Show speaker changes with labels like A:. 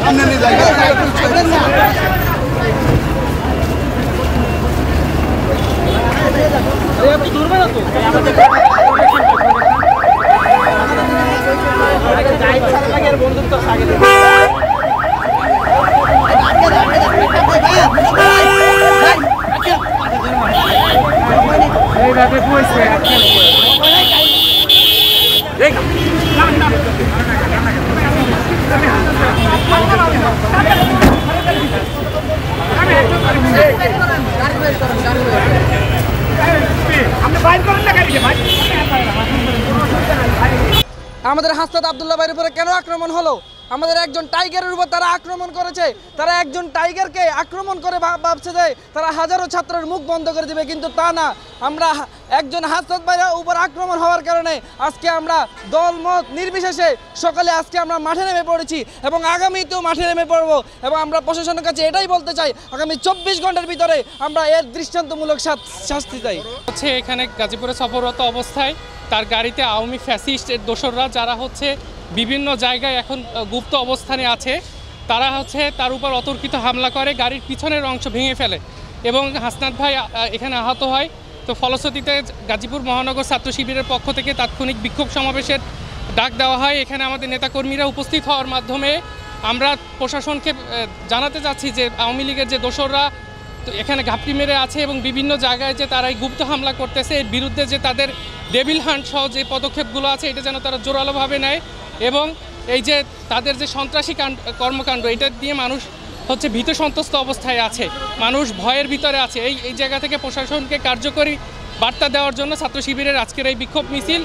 A: সামনে নিয়ে যাই বন্ধুত্ব এইভাবে বসে
B: আমাদের হাসনাত আব্দুল্লাহ ভাইয়ের উপরে কেন আক্রমণ হলো? আমাদের একজন টাইগারের উপর তারা আক্রমণ করেছে। তারা একজন টাইগারকে আক্রমণ করে ভাবছে যে তারা হাজারো ছাত্রের মুখ বন্ধ করে দিবে, কিন্তু তা না। আমরা একজন হাসনাত ভাইয়ের উপর আক্রমণ হওয়ার কারণে আজকে আমরা দল মত নির্বিশেষে সকালে আজকে আমরা মাঠে নেমে পড়েছি এবং আগামীতেও মাঠে নেমে পড়বো। এবং আমরা প্রশাসনের কাছে এটাই বলতে চাই, আগামী 24 ঘন্টার ভিতরে আমরা এর দৃষ্টান্তমূলক শাস্তি চাই।
C: হচ্ছে এখানে গাজীপুরে সফররত অবস্থায় তার গাড়িতে আওয়ামী ফ্যাসিস্টের দোসররা যারা হচ্ছে বিভিন্ন জায়গায় এখন গুপ্ত অবস্থানে আছে, তারা হচ্ছে তার উপর অতর্কিত হামলা করে, গাড়ির পিছনের অংশ ভেঙে ফেলে এবং হাসনাত ভাই এখানে আহত হয়। তো ফলশ্রুতিতে গাজীপুর মহানগর ছাত্র শিবিরের পক্ষ থেকে তাৎক্ষণিক বিক্ষোভ সমাবেশের ডাক দেওয়া হয়। এখানে আমাদের নেতাকর্মীরা উপস্থিত হওয়ার মাধ্যমে আমরা প্রশাসনকে জানাতে চাচ্ছি যে আওয়ামী লীগের যে দোসররা তো এখানে ঘাপটি মেরে আছে এবং বিভিন্ন জায়গায় যে তারা এই গুপ্ত হামলা করতেছে, এর বিরুদ্ধে যে তাদের ডেভিল হান্ট সহ যে পদক্ষেপগুলো আছে এটা যেন তারা জোরালোভাবে নেয় এবং এই যে তাদের যে সন্ত্রাসী কর্মকাণ্ড এটা দিয়ে মানুষ হচ্ছে ভীত সন্ত্রস্ত অবস্থায় আছে, মানুষ ভয়ের ভিতরে আছে। এই জায়গা থেকে প্রশাসনকে কার্যকরী বার্তা দেওয়ার জন্য ছাত্র শিবিরের আজকের এই বিক্ষোভ মিছিল।